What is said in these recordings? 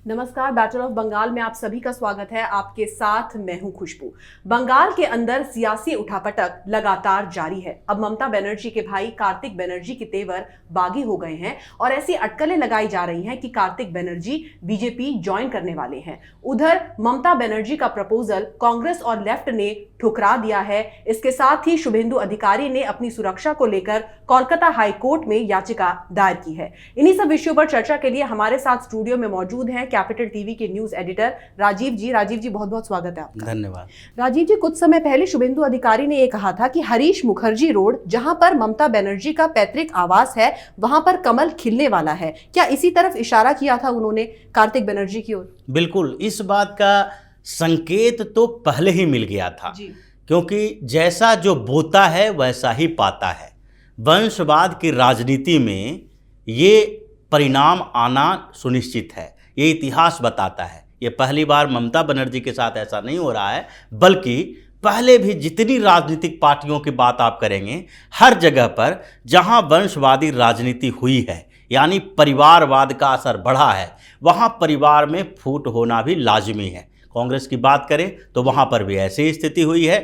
नमस्कार, battle of Bengal में आप सभी का स्वागत है। आपके साथ मैं हूं खुशबू। बंगाल के अंदर सियासी उठापटक लगातार जारी है। अब ममता बनर्जी के भाई कार्तिक बनर्जी के तेवर बागी हो गए हैं और ऐसी अटकलें लगाई जा रही हैं कि कार्तिक बनर्जी बीजेपी ज्वाइन करने वाले हैं। उधर ममता बनर्जी का प्रपोजल कांग्रेस और लेफ्ट ने ठुकरा दिया है। इसके साथ ही शुभेंदु अधिकारी ने अपनी सुरक्षा को लेकर कोलकाता हाई कोर्ट में याचिका दायर की है। इन्हीं सब विषयों पर चर्चा के लिए हमारे साथ स्टूडियो में मौजूद हैं कैपिटल टीवी के न्यूज एडिटर राजीव जी। राजीव जी, बहुत बहुत स्वागत है आपका। धन्यवाद। राजीव जी, कुछ समय पहले शुभेंदु अधिकारी ने यह कहा था कि हरीश मुखर्जी रोड, जहां पर ममता बनर्जी का पैतृक आवास है, वहां पर कमल खिलने वाला है। क्या इसी तरफ इशारा किया था उन्होंने कार्तिक बनर्जी की ओर? बिल्कुल, इस बात का संकेत तो पहले ही मिल गया था क्योंकि जैसा जो बोता है वैसा ही पाता है। वंशवाद की राजनीति में ये परिणाम आना सुनिश्चित है, ये इतिहास बताता है। ये पहली बार ममता बनर्जी के साथ ऐसा नहीं हो रहा है, बल्कि पहले भी जितनी राजनीतिक पार्टियों की बात आप करेंगे, हर जगह पर जहां वंशवादी राजनीति हुई है, यानी परिवारवाद का असर बढ़ा है, वहां परिवार में फूट होना भी लाजमी है। कांग्रेस की बात करें तो वहां पर भी ऐसी स्थिति हुई है।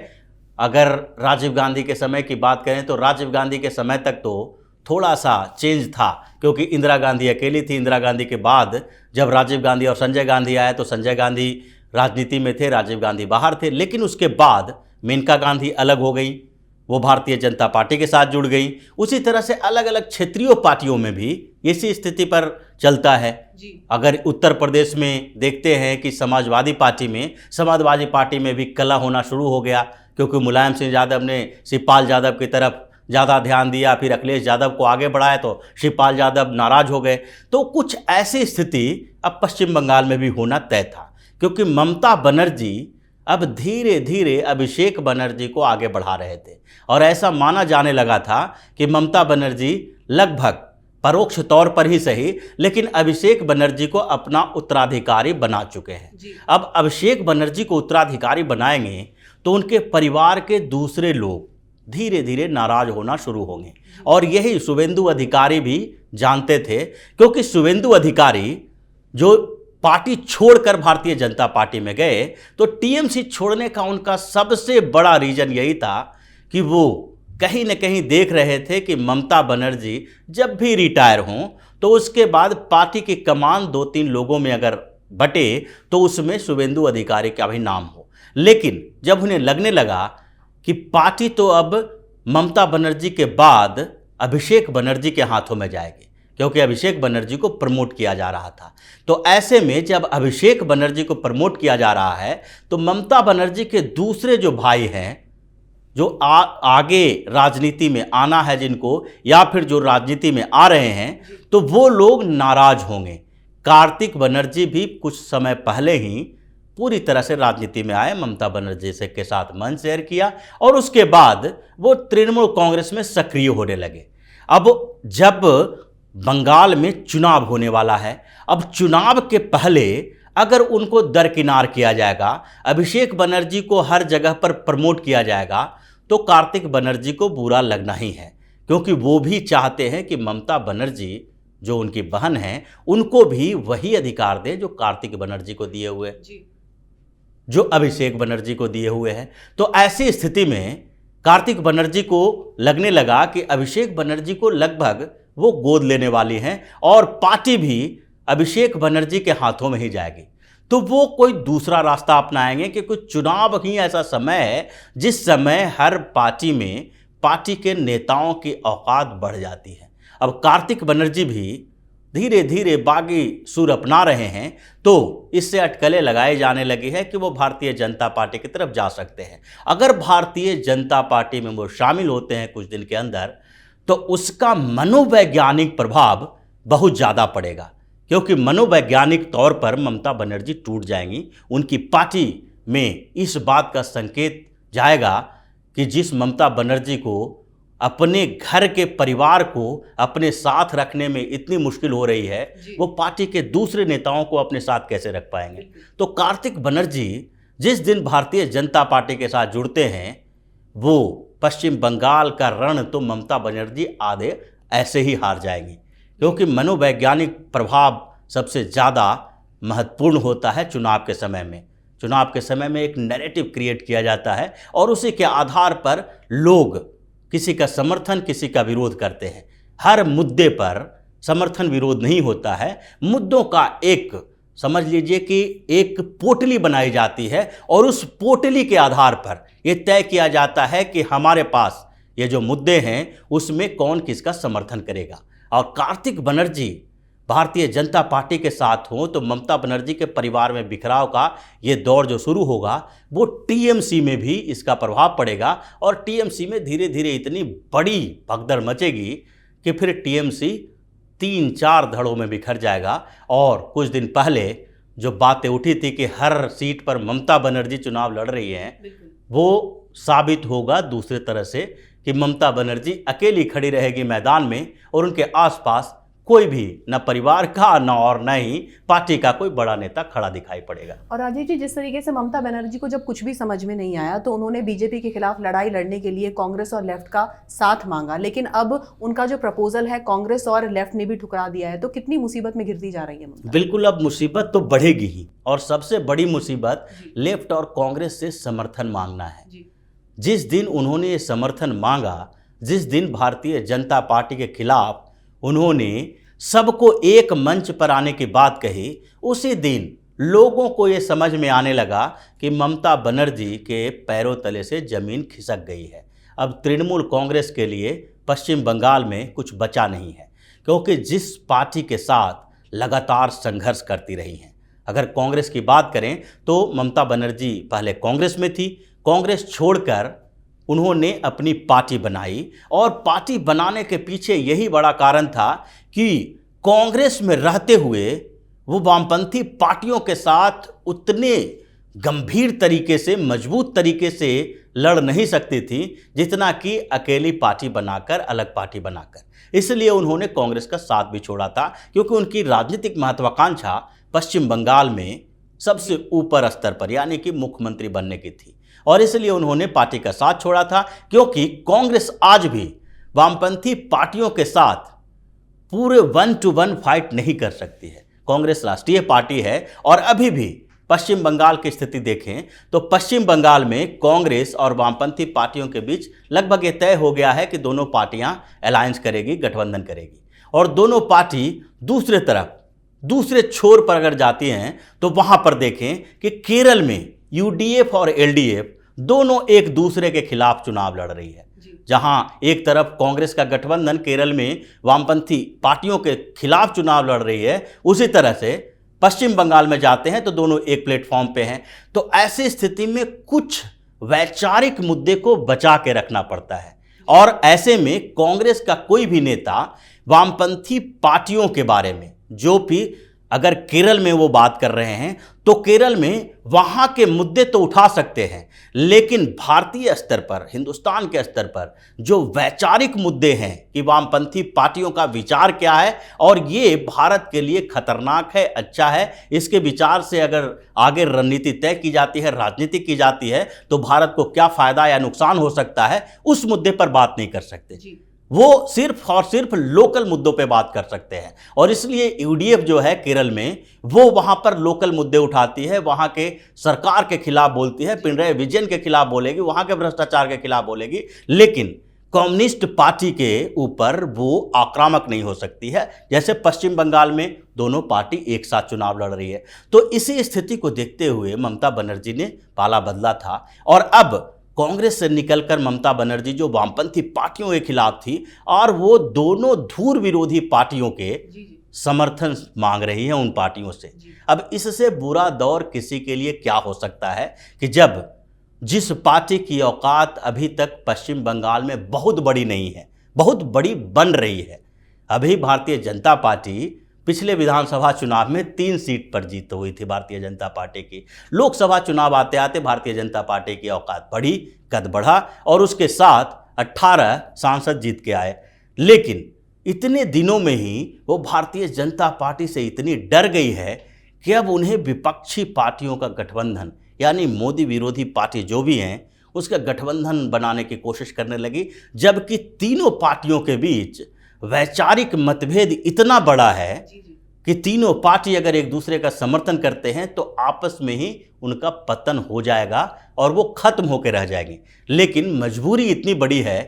अगर राजीव गांधी के समय की बात करें तो राजीव गांधी के समय तक तो थोड़ा सा चेंज था, क्योंकि इंदिरा गांधी अकेली थी। इंदिरा गांधी के बाद जब राजीव गांधी और संजय गांधी आए तो संजय गांधी राजनीति में थे, राजीव गांधी बाहर थे। लेकिन उसके बाद मेनका गांधी अलग हो गई, वो भारतीय जनता पार्टी के साथ जुड़ गई। उसी तरह से अलग अलग क्षेत्रीय पार्टियों में भी इसी स्थिति पर चलता है अगर उत्तर प्रदेश में देखते हैं कि समाजवादी पार्टी में भी कला होना शुरू हो गया, क्योंकि मुलायम सिंह यादव ने शिवपाल यादव की तरफ ज़्यादा ध्यान दिया, फिर अखिलेश यादव को आगे बढ़ाया तो शिवपाल यादव नाराज हो गए। तो कुछ ऐसी स्थिति अब पश्चिम बंगाल में भी होना तय था, क्योंकि ममता बनर्जी अब धीरे धीरे अभिषेक बनर्जी को आगे बढ़ा रहे थे और ऐसा माना जाने लगा था कि ममता बनर्जी लगभग परोक्ष तौर पर ही सही, लेकिन अभिषेक बनर्जी को अपना उत्तराधिकारी बना चुके हैं। अब अभिषेक बनर्जी को उत्तराधिकारी बनाएंगे तो उनके परिवार के दूसरे लोग धीरे धीरे नाराज होना शुरू होंगे, और यही शुभेंदु अधिकारी भी जानते थे, क्योंकि शुभेंदु अधिकारी जो पार्टी छोड़कर भारतीय जनता पार्टी में गए तो टीएमसी छोड़ने का उनका सबसे बड़ा रीजन यही था कि वो कहीं न कहीं देख रहे थे कि ममता बनर्जी जब भी रिटायर हों तो उसके बाद पार्टी की कमान 2-3 लोगों में अगर बटे तो उसमें शुभेंदु अधिकारी का भी नाम हो। लेकिन जब उन्हें लगने लगा कि पार्टी तो अब ममता बनर्जी के बाद अभिषेक बनर्जी के हाथों में जाएगी, क्योंकि अभिषेक बनर्जी को प्रमोट किया जा रहा था, तो ऐसे में जब अभिषेक बनर्जी को प्रमोट किया जा रहा है तो ममता बनर्जी के दूसरे जो भाई हैं, जो आगे राजनीति में आना है जिनको, या फिर जो राजनीति में आ रहे हैं, तो वो लोग नाराज होंगे। कार्तिक बनर्जी भी कुछ समय पहले ही पूरी तरह से राजनीति में आए, ममता बनर्जी से के साथ मंच शेयर किया और उसके बाद वो तृणमूल कांग्रेस में सक्रिय होने लगे। अब जब बंगाल में चुनाव होने वाला है, अब चुनाव के पहले अगर उनको दरकिनार किया जाएगा, अभिषेक बनर्जी को हर जगह पर प्रमोट किया जाएगा, तो कार्तिक बनर्जी को बुरा लगना ही है, क्योंकि वो भी चाहते हैं कि ममता बनर्जी जो उनकी बहन हैं उनको भी वही अधिकार दें जो कार्तिक बनर्जी को दिए हुए, जो अभिषेक बनर्जी को दिए हुए हैं। तो ऐसी स्थिति में कार्तिक बनर्जी को लगने लगा कि अभिषेक बनर्जी को लगभग वो गोद लेने वाली हैं और पार्टी भी अभिषेक बनर्जी के हाथों में ही जाएगी। तो वो कोई दूसरा रास्ता अपनाएंगे, कि कुछ चुनाव ही ऐसा समय है जिस समय हर पार्टी में पार्टी के नेताओं की औकात बढ़ जाती है। अब कार्तिक बनर्जी भी धीरे धीरे बागी सुर अपना रहे हैं, तो इससे अटकलें लगाई जाने लगी है कि वो भारतीय जनता पार्टी की तरफ जा सकते हैं। अगर भारतीय जनता पार्टी में वो शामिल होते हैं कुछ दिन के अंदर, तो उसका मनोवैज्ञानिक प्रभाव बहुत ज़्यादा पड़ेगा, क्योंकि मनोवैज्ञानिक तौर पर ममता बनर्जी टूट जाएंगी। उनकी पार्टी में इस बात का संकेत जाएगा कि जिस ममता बनर्जी को अपने घर के परिवार को अपने साथ रखने में इतनी मुश्किल हो रही है, वो पार्टी के दूसरे नेताओं को अपने साथ कैसे रख पाएंगे। तो कार्तिक बनर्जी जिस दिन भारतीय जनता पार्टी के साथ जुड़ते हैं, वो पश्चिम बंगाल का रण तो ममता बनर्जी आधे ऐसे ही हार जाएंगी, क्योंकि मनोवैज्ञानिक प्रभाव सबसे ज़्यादा महत्वपूर्ण होता है चुनाव के समय में। चुनाव के समय में एक नैरेटिव क्रिएट किया जाता है और उसी के आधार पर लोग किसी का समर्थन किसी का विरोध करते हैं। हर मुद्दे पर समर्थन विरोध नहीं होता है, मुद्दों का एक समझ लीजिए कि एक पोटली बनाई जाती है और उस पोटली के आधार पर यह तय किया जाता है कि हमारे पास ये जो मुद्दे हैं उसमें कौन किसका समर्थन करेगा। और कार्तिक बनर्जी भारतीय जनता पार्टी के साथ हो तो ममता बनर्जी के परिवार में बिखराव का ये दौर जो शुरू होगा वो टीएमसी में भी इसका प्रभाव पड़ेगा और टीएमसी में धीरे धीरे इतनी बड़ी भगदड़ मचेगी कि फिर टीएमसी 3-4 धड़ों में बिखर जाएगा। और कुछ दिन पहले जो बातें उठी थी कि हर सीट पर ममता बनर्जी चुनाव लड़ रही हैं, वो साबित होगा दूसरे तरह से कि ममता बनर्जी अकेली खड़ी रहेगी मैदान में और उनके आसपास कोई भी न परिवार का न और न ही पार्टी का कोई बड़ा नेता खड़ा दिखाई पड़ेगा। और राजीव जी, जिस तरीके से ममता बनर्जी को जब कुछ भी समझ में नहीं आया तो उन्होंने बीजेपी के खिलाफ लड़ाई लड़ने के लिए कांग्रेस और लेफ्ट का साथ मांगा, लेकिन अब उनका जो प्रपोजल है कांग्रेस और लेफ्ट ने भी ठुकरा दिया है, तो कितनी मुसीबत में गिरती जा रही है ममता? बिल्कुल, अब मुसीबत तो बढ़ेगी ही और सबसे बड़ी मुसीबत लेफ्ट और कांग्रेस से समर्थन मांगना है। जिस दिन उन्होंने ये समर्थन मांगा, जिस दिन भारतीय जनता पार्टी के खिलाफ उन्होंने सबको एक मंच पर आने की बात कही, उसी दिन लोगों को ये समझ में आने लगा कि ममता बनर्जी के पैरों तले से जमीन खिसक गई है। अब तृणमूल कांग्रेस के लिए पश्चिम बंगाल में कुछ बचा नहीं है, क्योंकि जिस पार्टी के साथ लगातार संघर्ष करती रही हैं। अगर कांग्रेस की बात करें तो ममता बनर्जी पहले कांग्रेस में थी, कांग्रेस छोड़कर उन्होंने अपनी पार्टी बनाई और पार्टी बनाने के पीछे यही बड़ा कारण था कि कांग्रेस में रहते हुए वो वामपंथी पार्टियों के साथ उतने गंभीर तरीके से, मजबूत तरीके से लड़ नहीं सकती थी जितना कि अकेली पार्टी बनाकर, अलग पार्टी बनाकर। इसलिए उन्होंने कांग्रेस का साथ भी छोड़ा था, क्योंकि उनकी राजनीतिक महत्वाकांक्षा पश्चिम बंगाल में सबसे ऊपर स्तर पर यानी कि मुख्यमंत्री बनने की थी और इसलिए उन्होंने पार्टी का साथ छोड़ा था। क्योंकि कांग्रेस आज भी वामपंथी पार्टियों के साथ पूरे 1-to-1 फाइट नहीं कर सकती है। कांग्रेस राष्ट्रीय पार्टी है और अभी भी पश्चिम बंगाल की स्थिति देखें तो पश्चिम बंगाल में कांग्रेस और वामपंथी पार्टियों के बीच लगभग ये तय हो गया है कि दोनों पार्टियां अलायंस करेगी, गठबंधन करेगी। और दोनों पार्टी दूसरे तरफ, दूसरे छोर पर अगर जाती हैं तो वहां पर देखें कि केरल में यूडीएफ और एलडीएफ दोनों एक दूसरे के खिलाफ चुनाव लड़ रही है। जहां एक तरफ कांग्रेस का गठबंधन केरल में वामपंथी पार्टियों के खिलाफ चुनाव लड़ रही है, उसी तरह से पश्चिम बंगाल में जाते हैं तो दोनों एक प्लेटफॉर्म पे हैं। तो ऐसी स्थिति में कुछ वैचारिक मुद्दे को बचा के रखना पड़ता है और ऐसे में कांग्रेस का कोई भी नेता वामपंथी पार्टियों के बारे में, जो भी अगर केरल में वो बात कर रहे हैं तो केरल में वहाँ के मुद्दे तो उठा सकते हैं, लेकिन भारतीय स्तर पर, हिंदुस्तान के स्तर पर जो वैचारिक मुद्दे हैं कि वामपंथी पार्टियों का विचार क्या है और ये भारत के लिए खतरनाक है, अच्छा है, इसके विचार से अगर आगे रणनीति तय की जाती है, राजनीति की जाती है तो भारत को क्या फायदा या नुकसान हो सकता है, उस मुद्दे पर बात नहीं कर सकते। वो सिर्फ और सिर्फ लोकल मुद्दों पे बात कर सकते हैं और इसलिए यूडीएफ जो है केरल में वो वहां पर लोकल मुद्दे उठाती है, वहां के सरकार के खिलाफ बोलती है, पिनराई विजयन के खिलाफ बोलेगी, वहां के भ्रष्टाचार के खिलाफ बोलेगी, लेकिन कम्युनिस्ट पार्टी के ऊपर वो आक्रामक नहीं हो सकती है। जैसे पश्चिम बंगाल में दोनों पार्टी एक साथ चुनाव लड़ रही है। तो इसी स्थिति को देखते हुए ममता बनर्जी ने पाला बदला था और अब कांग्रेस से निकलकर ममता बनर्जी जो वामपंथी पार्टियों के खिलाफ थी और वो दोनों धूर विरोधी पार्टियों के समर्थन मांग रही है उन पार्टियों से। अब इससे बुरा दौर किसी के लिए क्या हो सकता है कि जब जिस पार्टी की औकात अभी तक पश्चिम बंगाल में बहुत बड़ी नहीं है, बहुत बड़ी बन रही है। अभी भारतीय जनता पार्टी पिछले विधानसभा चुनाव में 3 सीट पर जीत हुई थी भारतीय जनता पार्टी की। लोकसभा चुनाव आते आते भारतीय जनता पार्टी की औकात बढ़ी, कद बढ़ा और उसके साथ 18 सांसद जीत के आए। लेकिन इतने दिनों में ही वो भारतीय जनता पार्टी से इतनी डर गई है कि अब उन्हें विपक्षी पार्टियों का गठबंधन यानी मोदी विरोधी पार्टी जो भी हैं उसका गठबंधन बनाने की कोशिश करने लगी, जबकि तीनों पार्टियों के बीच वैचारिक मतभेद इतना बड़ा है कि तीनों पार्टी अगर एक दूसरे का समर्थन करते हैं तो आपस में ही उनका पतन हो जाएगा और वो खत्म होकर रह जाएंगे। लेकिन मजबूरी इतनी बड़ी है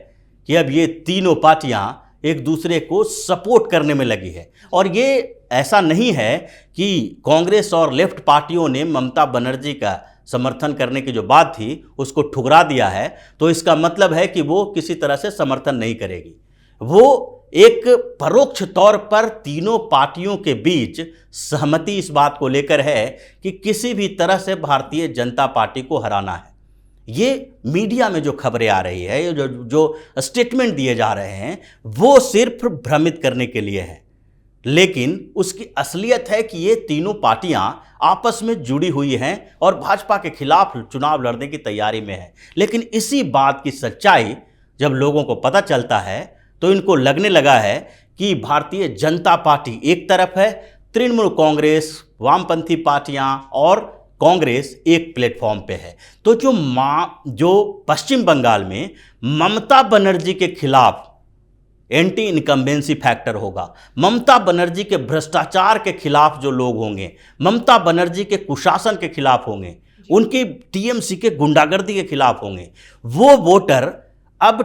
कि अब ये तीनों पार्टियां एक दूसरे को सपोर्ट करने में लगी है। और ये ऐसा नहीं है कि कांग्रेस और लेफ्ट पार्टियों ने ममता बनर्जी का समर्थन करने की जो बात थी उसको ठुकरा दिया है, तो इसका मतलब है कि वो किसी तरह से समर्थन नहीं करेगी। वो एक परोक्ष तौर पर तीनों पार्टियों के बीच सहमति इस बात को लेकर है कि किसी भी तरह से भारतीय जनता पार्टी को हराना है। ये मीडिया में जो खबरें आ रही है, जो स्टेटमेंट दिए जा रहे हैं, वो सिर्फ भ्रमित करने के लिए है। लेकिन उसकी असलियत है कि ये तीनों पार्टियां आपस में जुड़ी हुई हैं और भाजपा के खिलाफ चुनाव लड़ने की तैयारी में है। लेकिन इसी बात की सच्चाई जब लोगों को पता चलता है तो इनको लगने लगा है कि भारतीय जनता पार्टी एक तरफ है, तृणमूल कांग्रेस, वामपंथी पार्टियां और कांग्रेस एक प्लेटफॉर्म पे है। तो जो पश्चिम बंगाल में ममता बनर्जी के खिलाफ एंटी इनकम्बेंसी फैक्टर होगा, ममता बनर्जी के भ्रष्टाचार के खिलाफ जो लोग होंगे, ममता बनर्जी के कुशासन के खिलाफ होंगे, उनकी टीएमसी के गुंडागर्दी के खिलाफ होंगे, वो वोटर अब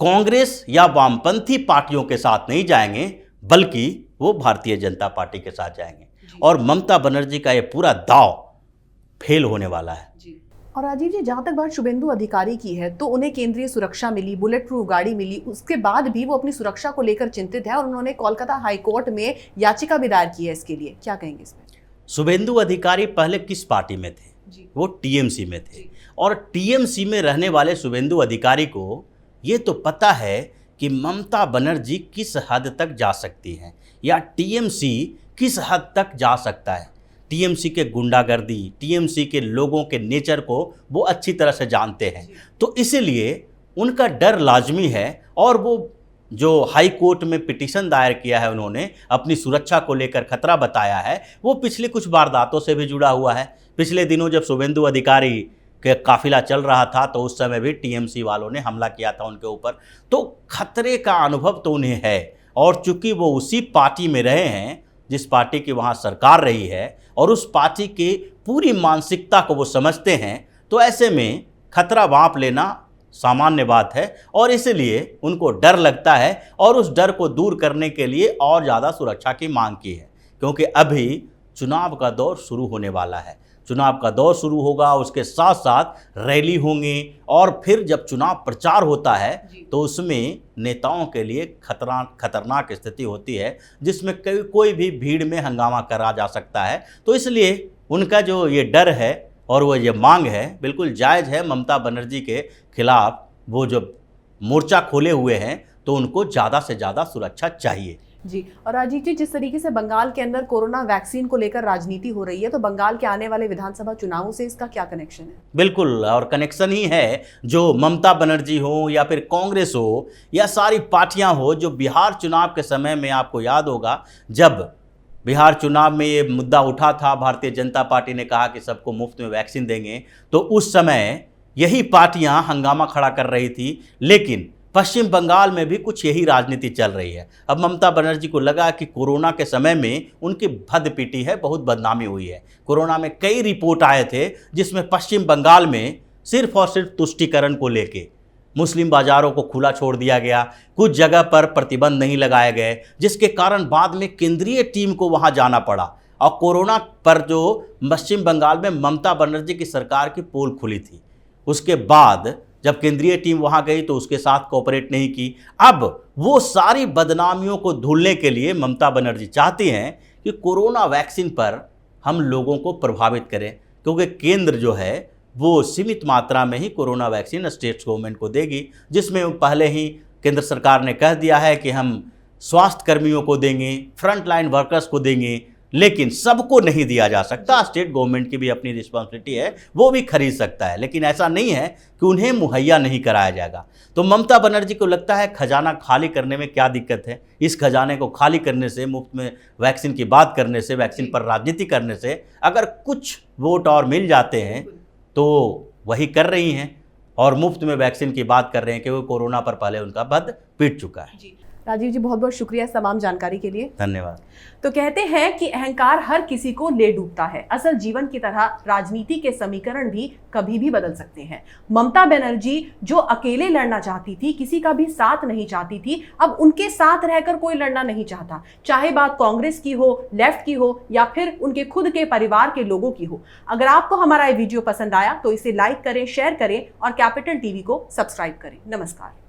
कांग्रेस या वामपंथी पार्टियों के साथ नहीं जाएंगे, बल्कि वो भारतीय जनता पार्टी के साथ जाएंगे। और ममता बनर्जी का ये पूरा दांव फेल होने वाला है। और राजीव जी, जहां तक बात शुभेंदु अधिकारी की है, तो उन्हें केंद्रीय सुरक्षा मिली, बुलेट प्रूफ गाड़ी मिली, उसके बाद भी वो अपनी सुरक्षा को लेकर चिंतित है और उन्होंने कोलकाता हाईकोर्ट में याचिका भी दायर की है इसके लिए। क्या कहेंगे इसमें? शुभेंदु अधिकारी पहले किस पार्टी में थे? वो टीएमसी में थे। और टीएमसी में रहने वाले शुभेंदु अधिकारी को ये तो पता है कि ममता बनर्जी किस हद तक जा सकती हैं या टीएमसी किस हद तक जा सकता है। टीएमसी के गुंडागर्दी, टीएमसी के लोगों के नेचर को वो अच्छी तरह से जानते हैं, तो इसलिए उनका डर लाजमी है। और वो जो हाई कोर्ट में पिटीशन दायर किया है, उन्होंने अपनी सुरक्षा को लेकर खतरा बताया है, वो पिछले कुछ वारदातों से भी जुड़ा हुआ है। पिछले दिनों जब शुभेंदु अधिकारी के काफिला चल रहा था तो उस समय भी टीएमसी वालों ने हमला किया था उनके ऊपर। तो खतरे का अनुभव तो उन्हें है, और चूंकि वो उसी पार्टी में रहे हैं जिस पार्टी की वहाँ सरकार रही है और उस पार्टी की पूरी मानसिकता को वो समझते हैं, तो ऐसे में खतरा भांप लेना सामान्य बात है। और इसलिए उनको डर लगता है और उस डर को दूर करने के लिए और ज़्यादा सुरक्षा की मांग की है, क्योंकि अभी चुनाव का दौर शुरू होने वाला है। चुनाव का दौर शुरू होगा, उसके साथ साथ रैली होंगी, और फिर जब चुनाव प्रचार होता है तो उसमें नेताओं के लिए खतरनाक स्थिति होती है, जिसमें कोई भी भीड़ में हंगामा करा जा सकता है। तो इसलिए उनका जो ये डर है और वो ये मांग है बिल्कुल जायज़ है। ममता बनर्जी के खिलाफ वो जो मोर्चा खोले हुए हैं, तो उनको ज़्यादा से ज़्यादा सुरक्षा चाहिए। जी, और राजीव जी, जिस तरीके से बंगाल के अंदर कोरोना वैक्सीन को लेकर राजनीति हो रही है, तो बंगाल के आने वाले विधानसभा चुनावों से इसका क्या कनेक्शन है? बिल्कुल, और कनेक्शन ही है। जो ममता बनर्जी हो या फिर कांग्रेस हो या सारी पार्टियां हो, जो बिहार चुनाव के समय में आपको याद होगा, जब बिहार चुनाव में ये मुद्दा उठा था, भारतीय जनता पार्टी ने कहा कि सबको मुफ्त में वैक्सीन देंगे, तो उस समय यही पार्टियां हंगामा खड़ा कर रही थी। लेकिन पश्चिम बंगाल में भी कुछ यही राजनीति चल रही है। अब ममता बनर्जी को लगा कि कोरोना के समय में उनकी भद पीटी है, बहुत बदनामी हुई है। कोरोना में कई रिपोर्ट आए थे जिसमें पश्चिम बंगाल में सिर्फ और सिर्फ तुष्टीकरण को लेके मुस्लिम बाज़ारों को खुला छोड़ दिया गया, कुछ जगह पर प्रतिबंध नहीं लगाए गए, जिसके कारण बाद में केंद्रीय टीम को वहाँ जाना पड़ा। और कोरोना पर जो पश्चिम बंगाल में ममता बनर्जी की सरकार की पोल खुली थी, उसके बाद जब केंद्रीय टीम वहां गई तो उसके साथ कोऑपरेट नहीं की। अब वो सारी बदनामियों को धुलने के लिए ममता बनर्जी चाहती हैं कि कोरोना वैक्सीन पर हम लोगों को प्रभावित करें, क्योंकि केंद्र जो है वो सीमित मात्रा में ही कोरोना वैक्सीन स्टेट गवर्नमेंट को देगी, जिसमें पहले ही केंद्र सरकार ने कह दिया है कि हम स्वास्थ्य कर्मियों को देंगे, फ्रंट लाइन वर्कर्स को देंगे, लेकिन सबको नहीं दिया जा सकता। स्टेट गवर्नमेंट की भी अपनी रिस्पॉन्सिबिलिटी है, वो भी खरीद सकता है, लेकिन ऐसा नहीं है कि उन्हें मुहैया नहीं कराया जाएगा। तो ममता बनर्जी को लगता है खजाना खाली करने में क्या दिक्कत है, इस खजाने को खाली करने से, मुफ्त में वैक्सीन की बात करने से, वैक्सीन पर राजनीति करने से अगर कुछ वोट और मिल जाते हैं तो वही कर रही हैं और मुफ्त में वैक्सीन की बात कर रहे हैं, क्योंकि कोरोना पर पहले उनका बद पीट चुका है। राजीव जी, बहुत बहुत शुक्रिया इस तमाम जानकारी के लिए। धन्यवाद। तो कहते हैं कि अहंकार हर किसी को ले डूबता है। असल जीवन की तरह राजनीति के समीकरण भी कभी भी बदल सकते हैं। ममता बनर्जी जो अकेले लड़ना चाहती थी, किसी का भी साथ नहीं चाहती थी, अब उनके साथ रहकर कोई लड़ना नहीं चाहता, चाहे बात कांग्रेस की हो, लेफ्ट की हो या फिर उनके खुद के परिवार के लोगों की हो। अगर आपको हमारा ये वीडियो पसंद आया तो इसे लाइक करें, शेयर करें और कैपिटल टीवी को सब्सक्राइब करें। नमस्कार।